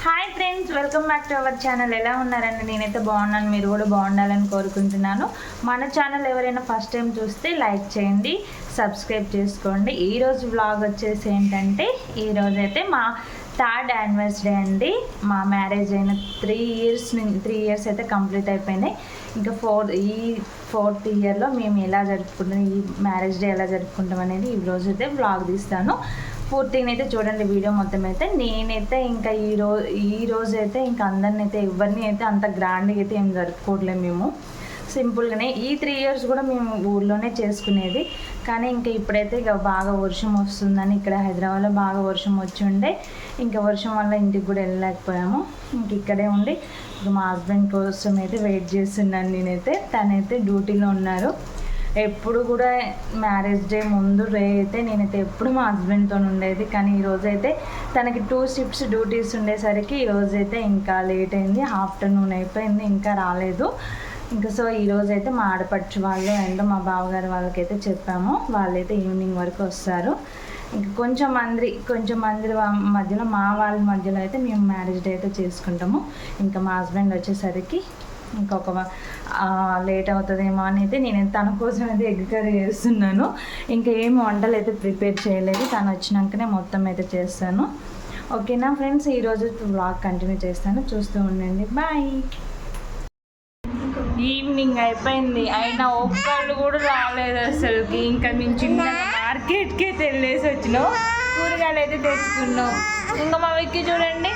Hi friends, welcome back to our channel. ఎలా ఉన్నారండి? నేనైతే బాగున్నాను, మీరు కూడా బాగుండాలని కోరుకుంటున్నాను. మన ఛానల్ ఎవరైనా ఫస్ట్ టైం చూస్తే లైక్ చేయండి, సబ్స్క్రైబ్ చేసుకోండి. ఈరోజు వ్లాగ్ వచ్చేసి ఏంటంటే, ఈరోజైతే మా థర్డ్ యానివర్సరీ అండి. మా మ్యారేజ్ అయిన 3 ఇయర్స్ అయితే కంప్లీట్ అయిపోయినాయి. ఇంకా ఫోర్త్ ఇయర్లో మేము ఎలా జరుపుకుంటాం, ఈ మ్యారేజ్ డే ఎలా జరుపుకుంటాం అనేది ఈరోజు అయితే వ్లాగ్ తీస్తాను. పూర్తిగా అయితే చూడండి వీడియో మొత్తం అయితే. నేనైతే ఇంకా ఈరోజు అయితే ఇంకా అందరిని అయితే ఎవరిని అయితే అంత గ్రాండ్గా అయితే ఏం జరుపుకోవట్లేదు. మేము సింపుల్గానే ఈ 3 ఇయర్స్ కూడా మేము ఊర్లోనే చేసుకునేది. కానీ ఇంకా ఇప్పుడైతే ఇక బాగా వర్షం వస్తుందని ఇక్కడ హైదరాబాద్లో బాగా వర్షం వచ్చి ఉండే, ఇంకా వర్షం వల్ల ఇంటికి కూడా వెళ్ళలేకపోయాము. ఇంక ఇక్కడే ఉండి మా హస్బెండ్ కోసం అయితే వెయిట్ చేస్తున్నాను నేనైతే. తనైతే డ్యూటీలో ఉన్నారు. ఎప్పుడు కూడా మ్యారేజ్ డే ముందు డే అయితే నేనైతే ఎప్పుడు మా హస్బెండ్తో ఉండేది. కానీ ఈరోజైతే తనకి 2 షిఫ్ట్స్ డ్యూటీస్ ఉండేసరికి ఈరోజైతే ఇంకా లేట్ అయింది. ఆఫ్టర్నూన్ అయిపోయింది, ఇంకా రాలేదు. ఇంకా సో ఈరోజైతే మా ఆడపడుచు వాళ్ళు అండ్ మా బావగారు వాళ్ళకైతే చెప్పాము, వాళ్ళైతే ఈవినింగ్ వరకు వస్తారు. ఇంకా కొంచెం మంది మధ్యలో మా వాళ్ళ మధ్యలో అయితే మేము మ్యారేజ్ డే అయితే చేసుకుంటాము. ఇంకా మా హస్బెండ్ వచ్చేసరికి ఇంకొక లేట్ అవుతుందేమో అని అయితే నేను తన కోసం అయితే ఎగ్ కర్రీ చేస్తున్నాను. ఇంకా ఏమి వంటలు అయితే ప్రిపేర్ చేయలేదు, తను వచ్చినాకనే మొత్తం అయితే చేస్తాను. ఓకేనా ఫ్రెండ్స్, ఈరోజు వ్లాగ్ కంటిన్యూ చేస్తాను, చూస్తూ ఉండండి. బాయ్. ఈవినింగ్ అయిపోయింది, అయినా ఒక్కళ్ళు కూడా రాలేదు అసలుకి. ఇంకా మేము చిన్నగా మార్కెట్కి అయితే వెళ్ళేసి వచ్చినాం, కూరగాయలు అయితే తెచ్చుకున్నాం. ఇంకా మా విక్కి చూడండి,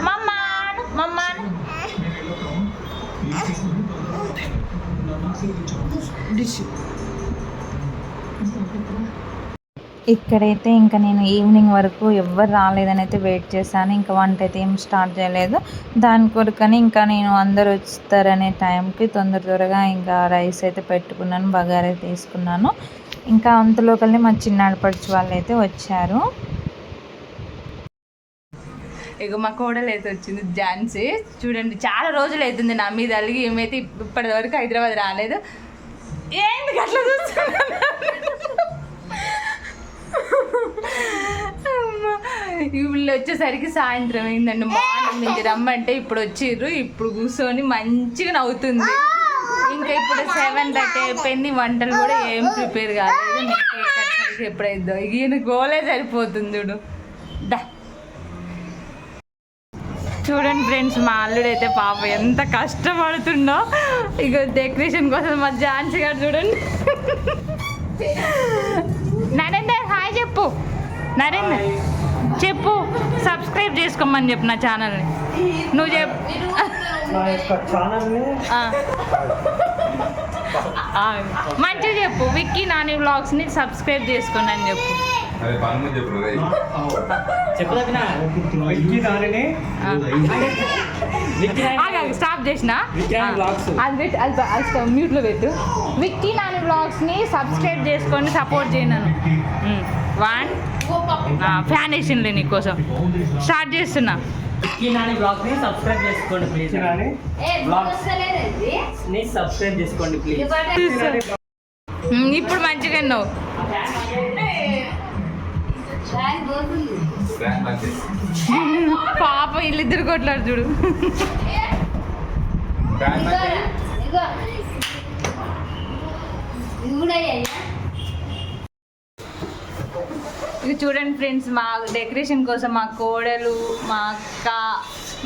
మమ్మ ఇక్కడైతే ఇంకా నేను ఈవినింగ్ వరకు ఎవ్వరు రాలేదని అయితే వెయిట్ చేశాను. ఇంకా వంట అయితే ఏం స్టార్ట్ చేయలేదు. దాని కొరకని ఇంకా నేను అందరు వస్తారనే టైంకి త్వరగా ఇంకా రైస్ అయితే పెట్టుకున్నాను, బగారా తీసుకున్నాను. ఇంకా అంతలోకల్ని మా చిన్నాడపడుచు వాళ్ళు అయితే వచ్చారు. ఇక మా కోడలు అయితే వచ్చింది, ఝాన్సీ. చూడండి, చాలా రోజులు అవుతుంది నా మీద అలిగి. ఏమైతే ఇప్పటి వరకు హైదరాబాద్ రాలేదు. ఏంటి అట్లా చూస్తున్నాను? వీళ్ళు వచ్చేసరికి సాయంత్రం అయిందండి. మార్నింగ్ నుంచి రమ్మంటే ఇప్పుడు వచ్చిర్రు. ఇప్పుడు కూర్చొని మంచిగా నవ్వుతుంది. ఇంకా ఇప్పుడు 7:30 అయిపోయింది, వంటలు కూడా ఏం ప్రిపేర్ కాలేదు. ఎప్పుడైందో ఈయన గోలే సరిపోతుంది. చూడండి ఫ్రెండ్స్, మా అల్లుడు అయితే పాప ఎంత కష్టపడుతుండో. ఇక డెకరేషన్ కోసం మా ఝాన్సీ గారు చూడండి. నరేందర్ హాయ్ చెప్పు. నరేందర్ చెప్పు, సబ్స్క్రైబ్ చేసుకోమని చెప్పు నా ఛానల్ని. నువ్వు చెప్పు. మంచిగా చెప్పు, విక్కీ నాని వ్లాగ్స్ని సబ్స్క్రైబ్ చేసుకోండి అని చెప్పు. స్టాప్ చేసిన మ్యూట్లో పెట్టు. విక్కీ నాని వ్లాగ్స్ని సబ్స్క్రైబ్ చేసుకొని సపోర్ట్ చేయను. 1 ఫ్యాన్ వేసింది నీకోసం. స్టార్ట్ చేస్తున్నా. సబ్స్క్రైబ్ చేసుకోండి ప్లీజ్. సబ్స్క్రైబ్ చేసుకోండి ప్లీజ్. ఇప్పుడు మంచిగా ఉన్నావు. పాప వీళ్ళిద్దరు కొట్లాడు చూడు. ఇది చూడండి ఫ్రెండ్స్, మా డెకరేషన్ కోసం మా కోడలు, మా అక్క,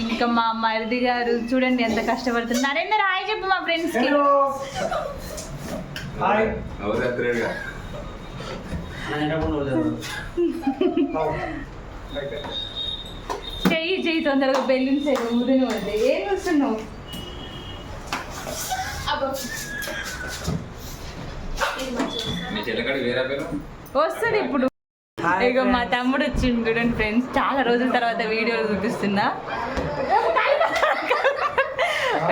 ఇంకా మా మరిది గారు చూడండి ఎంత కష్టపడుతుంది. నరేందర్ హాయ్ చెప్పు మా ఫ్రెండ్స్ కి. చెయ్యి తొందరగా బెలూన్స్ ఊదని పడతాయి. ఏం చూస్తున్నావు? వస్తుంది ఇప్పుడు. ఇక మా తమ్ముడు వచ్చిండు చూడండి ఫ్రెండ్స్, చాలా రోజుల తర్వాత వీడియోలు చూపిస్తున్నా.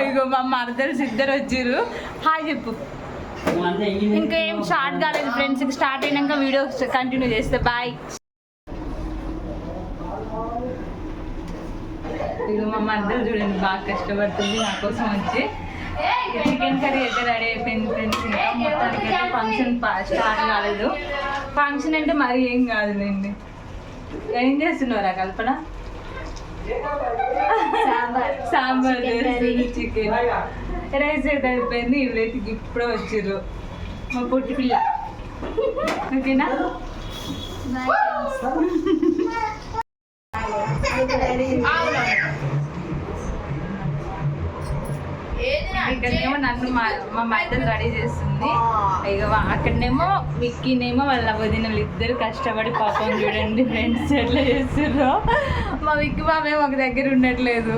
ఇక మా మరదలు ఇద్దరు వచ్చిర్రు. హాయ్ చెప్పు. ఇంకా ఏం స్టార్ట్ కాలేదు ఫ్రెండ్స్, స్టార్ట్ అయినాక వీడియో కంటిన్యూ చేస్తే బాయ్. ఇక మా మరదలు చూడండి బాగా కష్టపడుతుంది నా కోసం వచ్చి. చికెన్ కర్రీ అయితే రెడీ అయిపోయింది ఫ్రెండ్స్. ఇంకా మొత్తానికి అయితే ఫంక్షన్ స్టార్ట్ కాలేదు. ఫంక్షన్ అంటే మరి ఏం కాదులేండి. ఏం చేస్తున్నారా కల్పన? సాంబార్ చికెన్ రైస్ అయితే అయిపోయింది. ఇప్పుడైతే ఇప్పుడే వచ్చిర్రు మా పొట్టి పిల్ల. ఓకేనా? ఇక్కడనేమో నన్ను మా మద్దతు రెడీ చేస్తుంది. ఇక అక్కడనేమో విక్కీనేమో వాళ్ళ వదినలు ఇద్దరు కష్టపడి పాపం చూడండి ఫ్రెండ్స్ ఎట్లా చేస్తుర్రో. మా విక్కీ బాబేమో ఒక దగ్గర ఉండట్లేదు.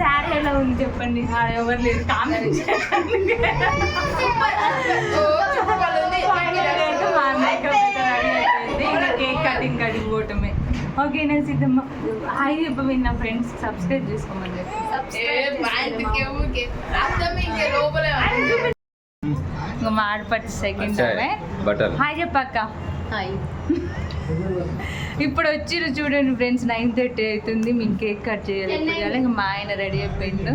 శారీ ఎలా ఉంది చెప్పండి. ఎవరు లేదు కామెంట్ చేయండి. మా అన్నయ్య రెడీ అయిపోయింది. ఇంకా కేక్ కటింగ్ పోవటమే. ఓకేనా సిద్ధమ్మ? హాయ్ చెప్పి నా ఫ్రెండ్స్ సబ్స్క్రైబ్ చేసుకోమని ఇంకా మాడపట్టి సెకండ్ హాయ్ చెప్పక్క. ఇప్పుడు వచ్చిర్రు చూడండి ఫ్రెండ్స్. 9:30 అవుతుంది. మేము కేక్ కట్ చేయాలి. ఇంకా మా ఆయన రెడీ అయిపోయిండు.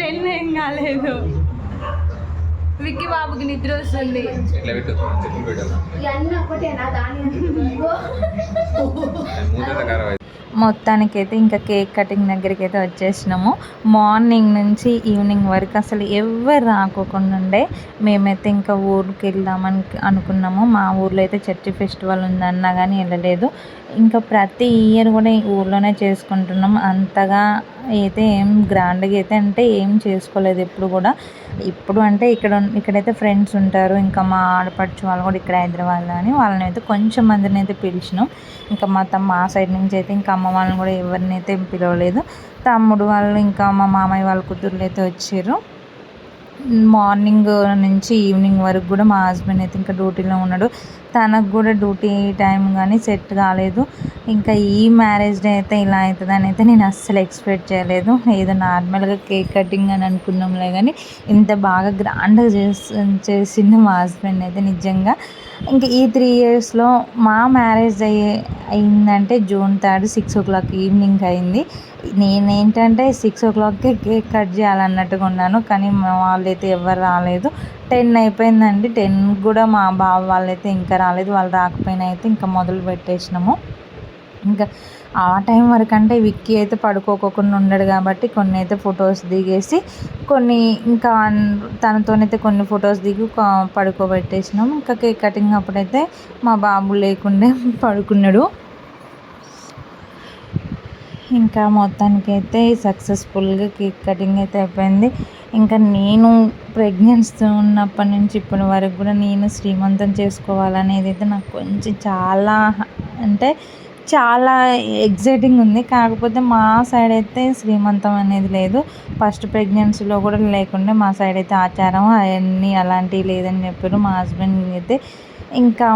10 ఏం కాలేదు. విక్కీ బాబుకి నిద్ర వస్తుంది. మొత్తానికైతే ఇంకా కేక్ కటింగ్ దగ్గరికి అయితే వచ్చేసినాము. మార్నింగ్ నుంచి ఈవినింగ్ వరకు అసలు ఎవరు రాకోకుండా ఉండే. మేమైతే ఇంకా ఊరికి వెళ్దామని అనుకున్నాము. మా ఊర్లో అయితే చర్చి ఫెస్టివల్ ఉందన్నా కానీ వెళ్ళలేదు. ఇంకా ప్రతి ఇయర్ కూడా ఈ ఊర్లోనే చేసుకుంటున్నాం. అంతగా అయితే ఏం గ్రాండ్గా అయితే అంటే ఏం చేసుకోలేదు ఎప్పుడు కూడా. ఇప్పుడు అంటే ఇక్కడైతే ఫ్రెండ్స్ ఉంటారు. ఇంకా మా ఆడపడుచు వాళ్ళు కూడా ఇక్కడ హైదరాబాద్లో అని వాళ్ళని అయితే కొంచెం మందిని అయితే పిలిచినాం. ఇంకా మా సైడ్ నుంచి అయితే ఇంకా అమ్మ వాళ్ళని కూడా ఎవరిని అయితే పిలవలేదు. తమ్ముడు వాళ్ళు ఇంకా మా మామయ్య వాళ్ళ కూతుర్లు అయితే వచ్చారు. మార్నింగ్ నుంచి ఈవినింగ్ వరకు కూడా మా హస్బెండ్ అయితే ఇంకా డ్యూటీలో ఉన్నాడు. తనకు కూడా డ్యూటీ టైం కానీ సెట్ కాలేదు. ఇంకా ఈ మ్యారేజ్ డే అయితే ఇలా అవుతుందని అయితే నేను అస్సలు ఎక్స్పెక్ట్ చేయలేదు. ఏదో నార్మల్గా కేక్ కటింగ్ అని అనుకున్నాంలే కానీ ఇంత బాగా గ్రాండ్గా చేసింది మా హస్బెండ్ అయితే నిజంగా. ఇంకా ఈ 3 ఇయర్స్లో మా మ్యారేజ్ అయిందంటే June 3 6 o'clock ఈవినింగ్ అయింది. నేనేంటంటే 6 o'clockకే కేక్ కట్ చేయాలన్నట్టుగా ఉన్నాను. కానీ మా వాళ్ళైతే ఎవరు రాలేదు. 10 అయిపోయిందండి. 10 కూడా మా బావ వాళ్ళైతే ఇంకా రాలేదు. వాళ్ళు రాకపోయినా అయితే ఇంకా మొదలు పెట్టేసినాము. ఇంకా ఆ టైం వరకు అంటే విక్కీ అయితే పడుకోకుండా ఉండడు కాబట్టి కొన్ని అయితే ఫొటోస్ దిగేసి కొన్ని ఇంకా తనతోనైతే కొన్ని ఫొటోస్ దిగి పడుకోబెట్టేసినాము. ఇంకా కేక్ కటింగ్ అప్పుడైతే మా బాబు లేకుండే పడుకున్నాడు. ఇంకా మొత్తానికైతే సక్సెస్ఫుల్గా కేక్ కటింగ్ అయితే అయిపోయింది. ఇంకా నేను ప్రెగ్నెన్సీ ఉన్నప్పటి నుంచి ఇప్పటి వరకు కూడా నేను శ్రీమంతం చేసుకోవాలనేది అయితే నాకు కొంచెం చాలా ఎగ్జైటింగ్ ఉంది. కాకపోతే మా సైడ్ అయితే శ్రీమంతం అనేది లేదు. ఫస్ట్ ప్రెగ్నెన్సీలో కూడా లేకుండా మా సైడ్ అయితే ఆచారం అవన్నీ అలాంటివి లేదని చెప్పారు మా హస్బెండ్ అయితే. ఇంకా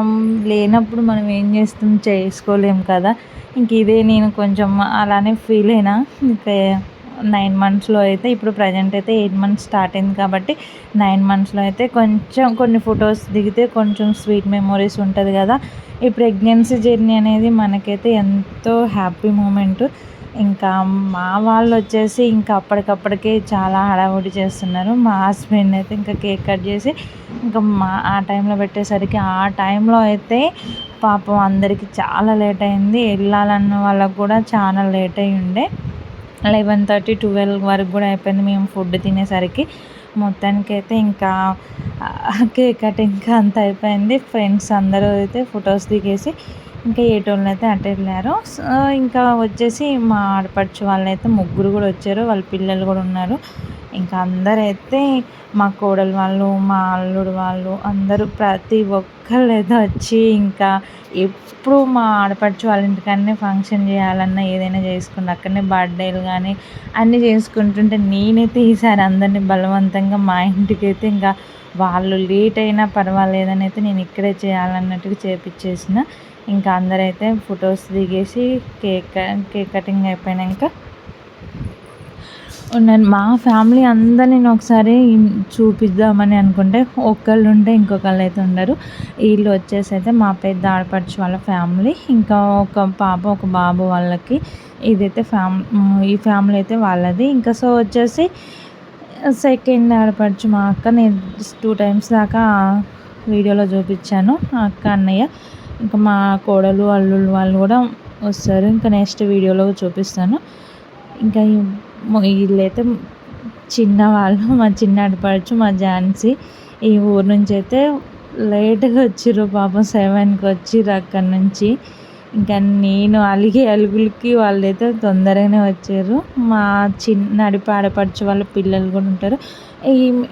లేనప్పుడు మనం ఏం చేస్తాం, చేసుకోలేము కదా. ఇంక ఇదే నేను కొంచెం అలానే ఫీల్ అయినా. ఇంకా 9 monthsలో అయితే ఇప్పుడు ప్రజెంట్ అయితే 8 months స్టార్ట్ అయింది కాబట్టి 9 monthsలో అయితే కొంచెం కొన్ని ఫొటోస్ దిగితే కొంచెం స్వీట్ మెమొరీస్ ఉంటుంది కదా. ఈ ప్రెగ్నెన్సీ జర్నీ అనేది మనకైతే ఎంతో హ్యాపీ మూమెంట్. ఇంకా మా వాళ్ళు వచ్చేసి ఇంకా అప్పటికప్పటికే చాలా హడావుడి చేస్తున్నారు. మా హస్బెండ్ అయితే ఇంకా కేక్ కట్ చేసి ఇంకా ఆ టైంలో పెట్టేసరికి ఆ టైంలో అయితే పాపం అందరికీ చాలా లేట్ అయింది. వెళ్ళాలన్న వాళ్ళకు కూడా చాలా లేట్ అయి ఉండే. 11:30 12 వరకు కూడా అయిపోయింది మేము ఫుడ్ తినేసరికి. మొత్తానికైతే ఇంకా కేక్ కటింగ్ అంతా అయిపోయింది. ఫ్రెండ్స్ అందరూ అయితే ఫొటోస్ దిగేసి ఇంకా ఏటోళ్ళు అయితే అటు వెళ్ళారు. సో ఇంకా వచ్చేసి మా ఆడపడుచు వాళ్ళు అయితే 3 కూడా వచ్చారు. వాళ్ళ పిల్లలు కూడా ఉన్నారు. ఇంకా అందరైతే మా కోడలు వాళ్ళు, మా అల్లుడు వాళ్ళు అందరూ ప్రతి ఒక్కళ్ళు అయితే వచ్చి ఇంకా ఎప్పుడు మా ఆడపడుచు వాళ్ళ ఇంటికన్నా ఫంక్షన్ చేయాలన్నా ఏదైనా చేసుకుంటే అక్కడనే బర్త్డేలు కానీ అన్నీ చేసుకుంటుంటే నేనైతే ఈసారి అందరినీ బలవంతంగా మా ఇంటికి అయితే ఇంకా వాళ్ళు లేట్ అయినా పర్వాలేదని అయితే నేను ఇక్కడే చేయాలన్నట్టుగా చేపించేసిన. ఇంకా అందరైతే ఫొటోస్ దిగేసి కేక్ కటింగ్ అయిపోయినాక ఉన్నాను. మా ఫ్యామిలీ అందరు నేను ఒకసారి చూపిద్దామని అనుకుంటే ఒకళ్ళు ఉంటే ఇంకొకళ్ళు అయితే ఉండరు. వీళ్ళు వచ్చేసి అయితే మా పెద్ద ఆడపడుచు వాళ్ళ ఫ్యామిలీ, ఇంకా ఒక పాప ఒక బాబు వాళ్ళకి. ఇదైతే ఈ ఫ్యామిలీ అయితే వాళ్ళది. ఇంకా సో వచ్చేసి సెకండ్ ఆడపడుచు మా అక్క. నేను 2 times దాకా వీడియోలో చూపించాను అక్క అన్నయ్య. ఇంకా మా కోడలు అల్లుళ్ళు వాళ్ళు కూడా వస్తారు. ఇంకా నెక్స్ట్ వీడియోలో చూపిస్తాను. ఇంకా వీళ్ళైతే చిన్నవాళ్ళు, మా చిన్న ఆడపడుచు, మా ఝాన్సీ ఈ ఊరు నుంచి అయితే లేట్గా వచ్చిర్రు పాపం. 7కి వచ్చిర్రు అక్కడి నుంచి. ఇంకా నేను అలిగే అలుగులకి వాళ్ళైతే తొందరగానే వచ్చారు. మా ఆడపడుచు వాళ్ళ పిల్లలు కూడా ఉంటారు.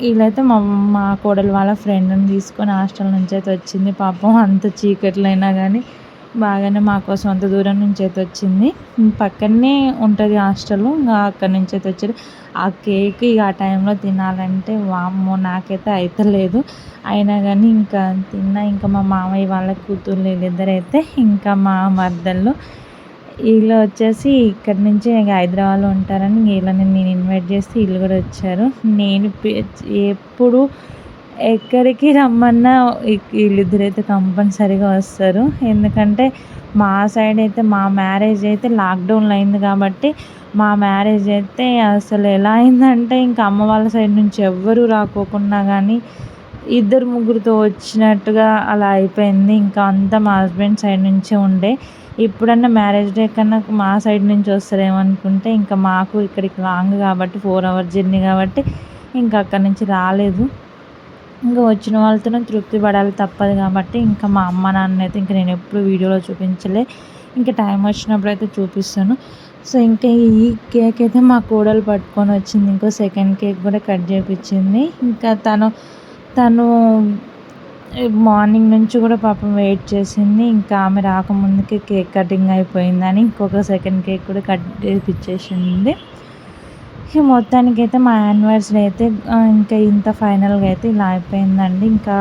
వీళ్ళైతే మా కోడలు వాళ్ళ ఫ్రెండ్ని తీసుకొని హాస్టల్ నుంచి అయితే వచ్చింది. పాపం అంత చీకట్లో అయినా కానీ బాగానే మా కోసం అంత దూరం నుంచి అయితే వచ్చింది. పక్కనే ఉంటుంది హాస్టల్. ఇంకా అక్కడి నుంచి అయితే వచ్చారు. ఆ కేక్ ఆ టైంలో తినాలంటే వామ్మో నాకైతే అయితలేదు. అయినా కానీ ఇంకా తిన్నా. ఇంకా మా మామయ్య వాళ్ళ కూతుర్లు వీళ్ళిద్దరైతే ఇంకా మా మర్దళ్ళు వీళ్ళు వచ్చేసి ఇక్కడి నుంచి ఇంకా హైదరాబాద్లో ఉంటారని వీళ్ళని నేను ఇన్వైట్ చేస్తే వీళ్ళు కూడా వచ్చారు. నేను ఎప్పుడు ఎక్కడికి రమ్మన్నా వీళ్ళిద్దరైతే కంపల్సరీగా వస్తారు. ఎందుకంటే మా సైడ్ అయితే మా మ్యారేజ్ అయితే లాక్డౌన్లో అయింది కాబట్టి మా మ్యారేజ్ అయితే అసలు ఎలా అయిందంటే ఇంకా అమ్మ వాళ్ళ సైడ్ నుంచి ఎవ్వరూ రాకోకుండా కానీ ఇద్దరు ముగ్గురితో వచ్చినట్టుగా అలా అయిపోయింది. ఇంకా అంతా మా హస్బెండ్ సైడ్ నుంచే ఉండే. ఇప్పుడన్నా మ్యారేజ్ డే కన్నా మా సైడ్ నుంచి వస్తారేమో అనుకుంటే ఇంకా మాకు ఇక్కడికి లాంగ్ కాబట్టి 4 hours జర్నీ కాబట్టి ఇంకా అక్కడి నుంచి రాలేదు. ఇంకా వచ్చిన వాళ్ళతోనే తృప్తి పడాలి తప్పదు కాబట్టి ఇంకా మా అమ్మ నాన్న అయితే ఇంకా నేను ఎప్పుడు వీడియోలో చూపించలే. ఇంకా టైం వచ్చినప్పుడు అయితే చూపిస్తాను. సో ఇంకా ఈ కేక్ అయితే మా కోడలు పట్టుకొని వచ్చింది. ఇంకో సెకండ్ కేక్ కూడా కట్ చేయించింది. ఇంకా తను మార్నింగ్ నుంచి కూడా పాపం వెయిట్ చేసింది. ఇంకా ఆమె రాకముందుకే కేక్ కటింగ్ అయిపోయిందని ఇంకొక సెకండ్ కేక్ కూడా కట్ చేయించేసింది. మొత్తానికైతే మా యానివర్సరీ అయితే ఇంకా ఇంత ఫైనల్గా అయితే ఇలా అయిపోయిందండి. ఇంకా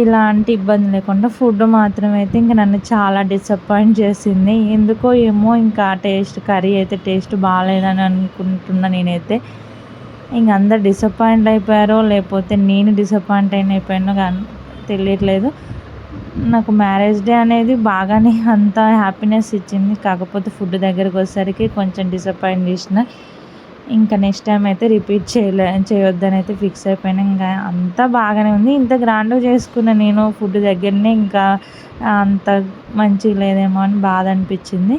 ఎలాంటి ఇబ్బంది లేకుండా ఫుడ్ మాత్రం అయితే ఇంకా నన్ను చాలా డిసప్పాయింట్ చేసింది. ఎందుకో ఏమో ఇంకా కర్రీ అయితే టేస్ట్ బాగాలేదని అనుకుంటున్నా నేనైతే. ఇంక అందరు డిసప్పాయింట్ అయిపోయారో లేకపోతే నేను డిసప్పాయింట్ అయిపోయానో కానీ తెలియట్లేదు. నాకు మ్యారేజ్ డే అనేది బాగానే అంత హ్యాపీనెస్ ఇచ్చింది. కాకపోతే ఫుడ్ దగ్గరికి వచ్చేసరికి కొంచెం డిసప్పాయింట్ చేసిన. ఇంకా నెక్స్ట్ టైం అయితే రిపీట్ చేయొద్దని అయితే ఫిక్స్ అయిపోయినా. ఇంకా అంతా బాగానే ఉంది. ఇంత గ్రాండ్గా చేసుకున్న నేను ఫుడ్ దగ్గరనే ఇంకా అంత మంచిగా లేదేమో అని బాధ అనిపించింది.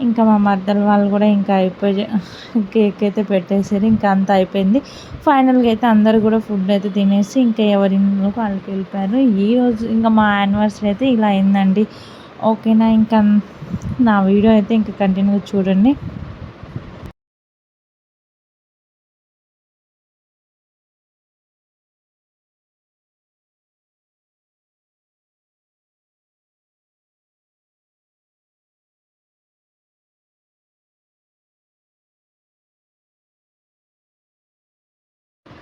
ఇంకా మా మరదలు వాళ్ళు కూడా ఇంకా అయిపోయి కేక్ అయితే పెట్టేసారు. ఇంకా అంతా అయిపోయింది. ఫైనల్గా అయితే అందరూ కూడా ఫుడ్ అయితే తినేసి ఇంకా ఎవరింట్లోకి వాళ్ళకి వెళ్ళిపోయారు. ఈరోజు ఇంకా మా యానివర్సరీ అయితే ఇలా అయిందండి. ఓకేనా, ఇంకా నా వీడియో అయితే ఇంకా కంటిన్యూగా చూడండి.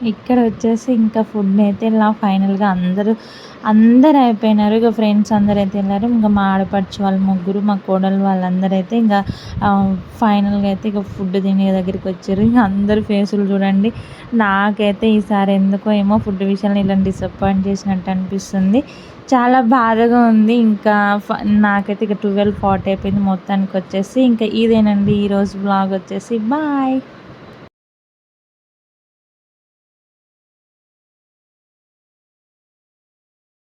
ఇక్కడ వచ్చేసి ఇంకా ఫుడ్ అయితే ఇలా ఫైనల్గా అందరూ అయిపోయినారు. ఇక ఫ్రెండ్స్ అందరూ అయితే వెళ్ళారు. ఇంకా మా ఆడపడుచు వాళ్ళు ముగ్గురు, మా కోడలు వాళ్ళందరూ అయితే ఇంకా ఫైనల్గా అయితే ఇక ఫుడ్ తినే దగ్గరికి వచ్చారు. ఇంకా అందరు ఫేసులు చూడండి. నాకైతే ఈసారి ఎందుకో ఏమో ఫుడ్ విషయంలో ఇలా డిసప్పాయింట్ చేసినట్టు అనిపిస్తుంది. చాలా బాధగా ఉంది. ఇంకా నాకైతే ఇక 12:40 అయిపోయింది మొత్తానికి వచ్చేసి. ఇంకా ఇదేనండి ఈరోజు వ్లాగ్ వచ్చేసి. బాయ్.